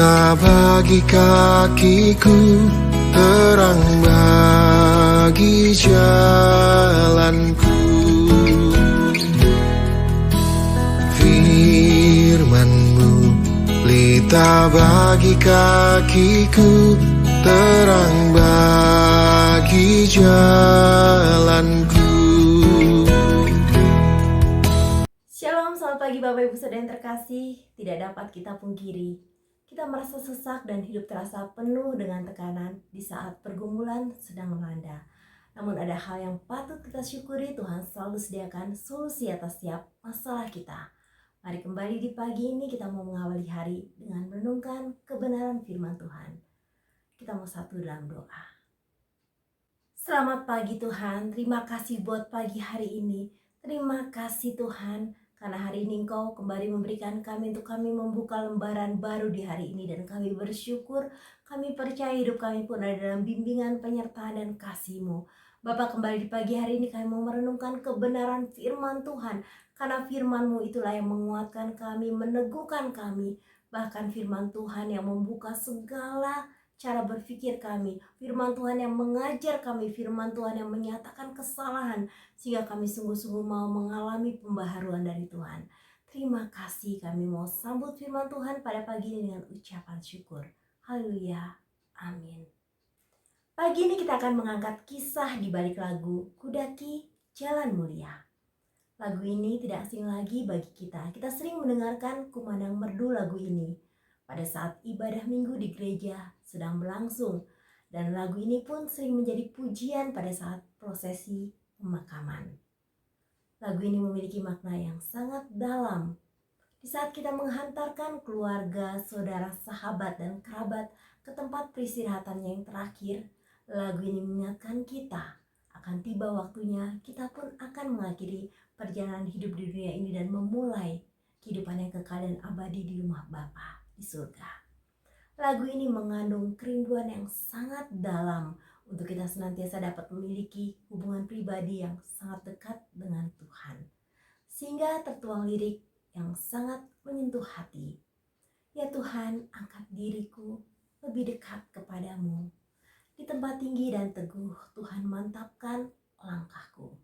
pelita bagi kakiku, terang bagi jalanku. Firman-Mu pelita bagi kakiku, terang bagi jalanku. Shalom, selamat pagi Bapak Ibu Saudara yang terkasih. Tidak dapat kita pungkiri, kita merasa sesak dan hidup terasa penuh dengan tekanan di saat pergumulan sedang melanda. Namun ada hal yang patut kita syukuri, Tuhan selalu sediakan solusi atas setiap masalah kita. Mari kembali di pagi ini kita mau mengawali hari dengan merenungkan kebenaran firman Tuhan. Kita mau satu dalam doa. Selamat pagi Tuhan, terima kasih buat pagi hari ini. Terima kasih Tuhan, karena hari ini Engkau kembali memberikan kami untuk kami membuka lembaran baru di hari ini. Dan kami bersyukur, kami percaya hidup kami pun ada dalam bimbingan, penyertaan, dan kasih-Mu. Bapak, kembali di pagi hari ini kami mau merenungkan kebenaran firman Tuhan. Karena firman-Mu itulah yang menguatkan kami, meneguhkan kami. Bahkan firman Tuhan yang membuka segala cara berpikir kami, firman Tuhan yang mengajar kami, firman Tuhan yang menyatakan kesalahan, sehingga kami sungguh-sungguh mau mengalami pembaharuan dari Tuhan. Terima kasih, kami mau sambut firman Tuhan pada pagi ini dengan ucapan syukur. Haleluya, amin. Pagi ini kita akan mengangkat kisah di balik lagu Kudaki Jalan Mulia. Lagu ini tidak asing lagi bagi kita. Kita sering mendengarkan kumandang merdu lagu ini pada saat ibadah minggu di gereja sedang berlangsung. Dan lagu ini pun sering menjadi pujian pada saat prosesi pemakaman. Lagu ini memiliki makna yang sangat dalam. Di saat kita menghantarkan keluarga, saudara, sahabat, dan kerabat ke tempat peristirahatannya yang terakhir, lagu ini mengingatkan kita akan tiba waktunya kita pun akan mengakhiri perjalanan hidup di dunia ini dan memulai kehidupan yang kekal dan abadi di rumah Bapa di surga. Lagu ini mengandung kerinduan yang sangat dalam untuk kita senantiasa dapat memiliki hubungan pribadi yang sangat dekat dengan Tuhan. Sehingga tertuang lirik yang sangat menyentuh hati. Ya Tuhan, angkat diriku lebih dekat kepadamu. Di tempat tinggi dan teguh, Tuhan mantapkan langkahku.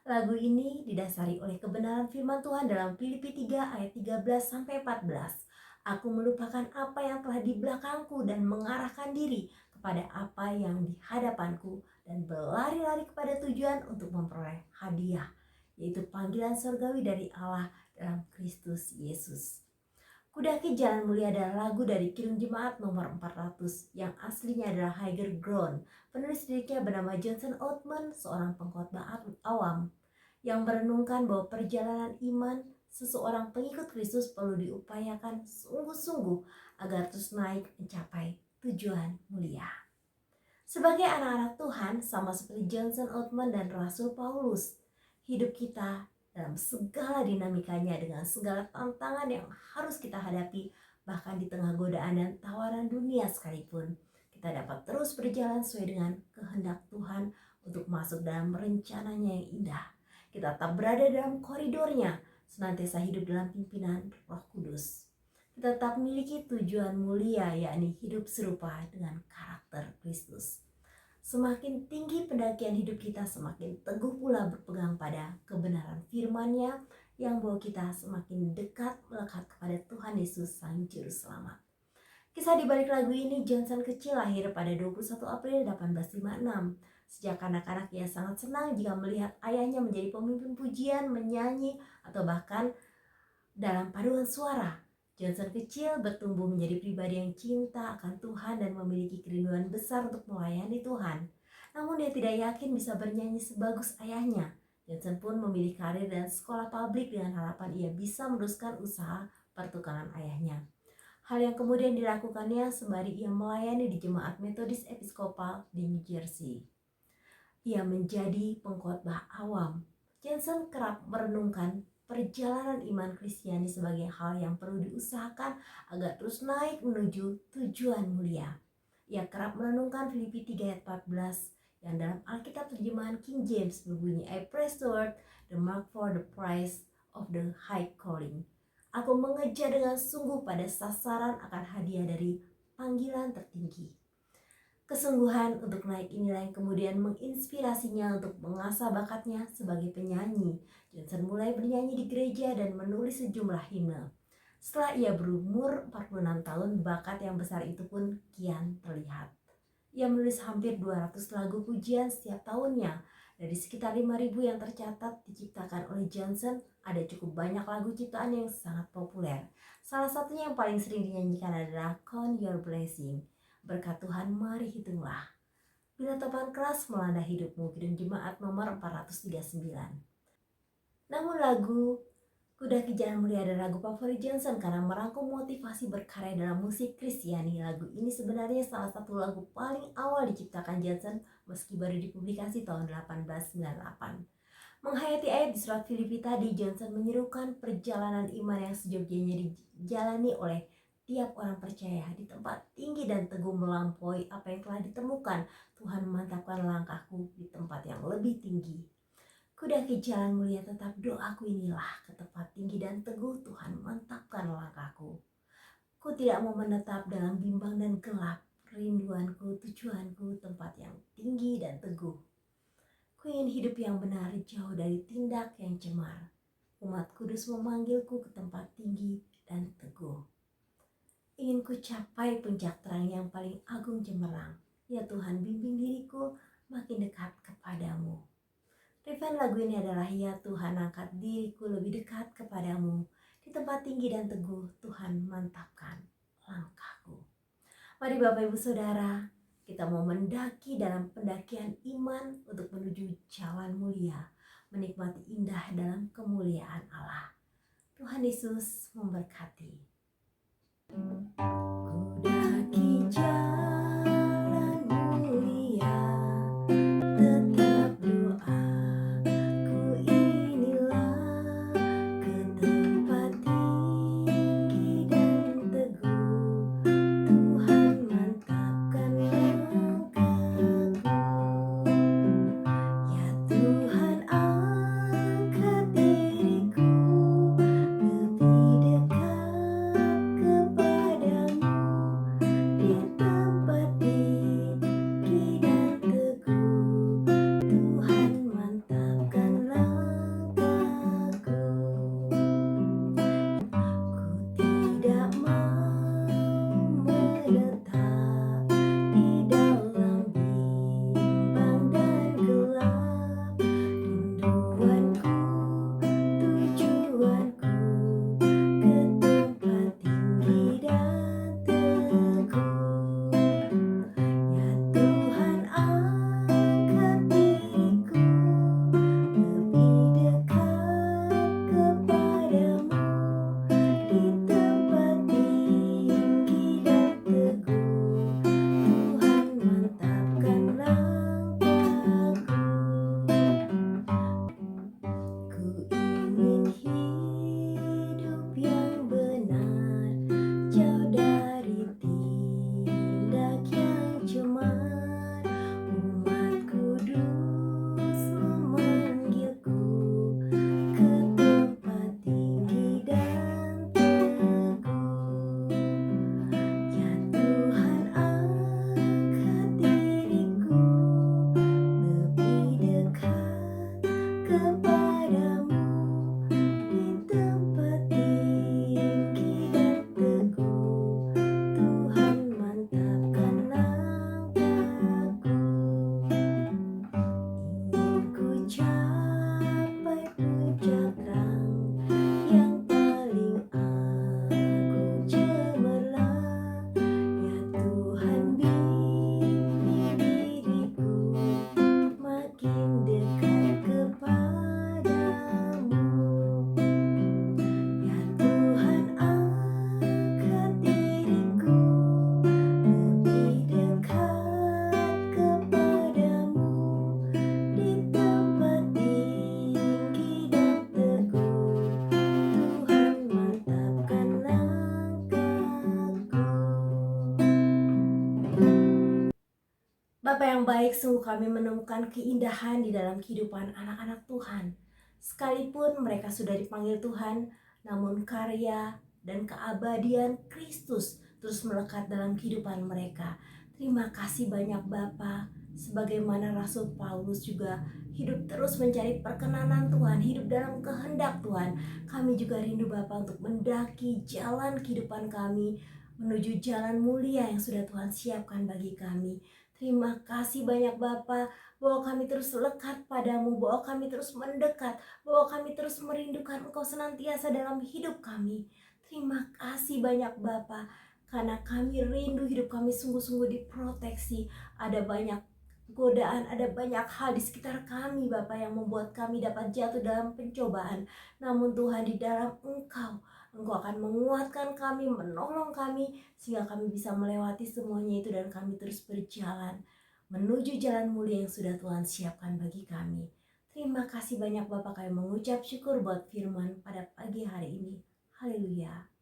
Lagu ini didasari oleh kebenaran firman Tuhan dalam Filipi 3 ayat 13-14. Aku melupakan apa yang telah di belakangku dan mengarahkan diri kepada apa yang di hadapanku dan berlari-lari kepada tujuan untuk memperoleh hadiah, yaitu panggilan surgawi dari Allah dalam Kristus Yesus. Kudaki Jalan Mulia adalah lagu dari Kidung Jemaat nomor 400 yang aslinya adalah Higher Ground. Penulis liriknya bernama Johnson Oatman, seorang pengkhotbah awam yang merenungkan bahwa perjalanan iman seseorang pengikut Kristus perlu diupayakan sungguh-sungguh agar terus naik mencapai tujuan mulia. Sebagai anak-anak Tuhan, sama seperti Johnson Oatman dan Rasul Paulus, hidup kita dalam segala dinamikanya dengan segala tantangan yang harus kita hadapi, bahkan di tengah godaan dan tawaran dunia sekalipun, kita dapat terus berjalan sesuai dengan kehendak Tuhan untuk masuk dalam rencananya yang indah. Kita tetap berada dalam koridornya, senantiasa hidup dalam pimpinan Roh Kudus. Kita tetap memiliki tujuan mulia, yakni hidup serupa dengan karakter Kristus. Semakin tinggi pendakian hidup kita, semakin teguh pula berpegang pada kebenaran firman-Nya yang membawa kita semakin dekat melekat kepada Tuhan Yesus Sang Juru Selamat. Kisah di balik lagu ini, Johnson kecil lahir pada 21 April 1856. Sejak anak-anak ia sangat senang jika melihat ayahnya menjadi pemimpin pujian, menyanyi, atau bahkan dalam paduan suara. Johnson kecil bertumbuh menjadi pribadi yang cinta akan Tuhan dan memiliki kerinduan besar untuk melayani Tuhan. Namun dia tidak yakin bisa bernyanyi sebagus ayahnya. Johnson pun memilih karir dan sekolah publik dengan harapan ia bisa meneruskan usaha pertukangan ayahnya. Hal yang kemudian dilakukannya sembari ia melayani di Jemaat Metodis Episkopal di New Jersey. Ia menjadi pengkhotbah awam. Johnson kerap merenungkan perjalanan iman Kristiani sebagai hal yang perlu diusahakan agar terus naik menuju tujuan mulia. Ia kerap merenungkan Filipi 3 ayat 14 yang dalam Alkitab terjemahan King James berbunyi, I press toward the mark for the prize of the high calling. Aku mengejar dengan sungguh pada sasaran akan hadiah dari panggilan tertinggi. Kesungguhan untuk naik inilah yang kemudian menginspirasinya untuk mengasah bakatnya sebagai penyanyi. Johnson mulai bernyanyi di gereja dan menulis sejumlah himne. Setelah ia berumur 46 tahun, bakat yang besar itu pun kian terlihat. Ia menulis hampir 200 lagu pujian setiap tahunnya. Dari sekitar 5.000 yang tercatat diciptakan oleh Johnson, ada cukup banyak lagu ciptaan yang sangat populer. Salah satunya yang paling sering dinyanyikan adalah Count Your Blessing. Berkat Tuhan, mari hitunglah. Bila topan keras melanda hidupmu, kirim jemaat nomor 439. Namun lagu Kuda ke Jalan Mulia adalah lagu favorit Johnson karena merangkum motivasi berkarya dalam musik Kristiani. Lagu ini sebenarnya salah satu lagu paling awal diciptakan Johnson meski baru dipublikasi tahun 1898. Menghayati ayat di surat Filipi tadi, Johnson menyerukan perjalanan iman yang sejogja dijalani oleh tiap orang percaya di tempat tinggi dan teguh melampaui apa yang telah ditemukan. Tuhan memantapkan langkahku di tempat yang lebih tinggi. Kudaki jalan mulia, tetap doaku inilah ke tempat tinggi dan teguh. Tuhan mantapkan langkahku. Ku tidak mau menetap dalam bimbang dan gelap. Rinduanku, tujuanku, tempat yang tinggi dan teguh. Ku ingin hidup yang benar, jauh dari tindak yang cemar. Umat kudus memanggilku ke tempat tinggi dan teguh. Ingin ku capai puncak terang yang paling agung cemerlang. Ya Tuhan, bimbing diriku makin dekat kepadamu. Referen lagu ini adalah, ya Tuhan, angkat diriku lebih dekat kepadamu. Di tempat tinggi dan teguh, Tuhan mantapkan langkahku. Mari Bapak Ibu Saudara, kita mau mendaki dalam pendakian iman untuk menuju jalan mulia, menikmati indah dalam kemuliaan Allah. Tuhan Yesus memberkati. Ku daki jalan mulia, tetap doa. Ku inilah ke tempat tinggi dan teguh. Tuhan mantapkan langkahku. Ya Tuhan, angkat diriku lebih dekat kepadamu. Di tempat tinggi dan teguh, Tuhan mantapkan langkahku. Ku tidak mau menetap di dalam bimbang dan gelap. Rinduanku, tujuanku, ke tempat tinggi dan teguh. Ya Tuhan, angkat diriku lebih dekat kepadamu. Di tempat tinggi dan teguh, Tuhan mantapkan langkahku. Ku ingin hidup yang benar, jauh dari tindak yang cemar. Umat kudus memanggilku ke tempat tinggi dan teguh. Ya Tuhan, angkat diriku lebih dekat kepadamu. Di tempat tinggi dan teguh, Tuhan mantapkan langkahku. Ingin ku capai puncak terang yang paling agung cemerlang. Ya Tuhan, bimbing diriku makin dekat kepadamu. Ya Tuhan, angkat diriku lebih dekat kepadamu. Di tempat tinggi dan teguh, Tuhan mantapkan langkahku. Bapa yang baik, sungguh kami menemukan keindahan di dalam kehidupan anak-anak Tuhan. Sekalipun mereka sudah dipanggil Tuhan, namun karya dan keabadian Kristus terus melekat dalam kehidupan mereka. Terima kasih banyak Bapa. Sebagaimana Rasul Paulus juga hidup terus mencari perkenanan Tuhan, hidup dalam kehendak Tuhan. Kami juga rindu Bapa untuk mendaki jalan kehidupan kami menuju jalan mulia yang sudah Tuhan siapkan bagi kami. Terima kasih banyak Bapa, bahwa kami terus lekat padamu, bahwa kami terus mendekat, bahwa kami terus merindukan Engkau senantiasa dalam hidup kami. Terima kasih banyak Bapa, karena kami rindu hidup kami sungguh-sungguh diproteksi. Ada banyak godaan, ada banyak hal di sekitar kami Bapa yang membuat kami dapat jatuh dalam pencobaan. Namun Tuhan, di dalam Engkau akan menguatkan kami, menolong kami, sehingga kami bisa melewati semuanya itu dan kami terus berjalan menuju jalan mulia yang sudah Tuhan siapkan bagi kami. Terima kasih banyak Bapak, kami mengucap syukur buat firman pada pagi hari ini. Haleluya.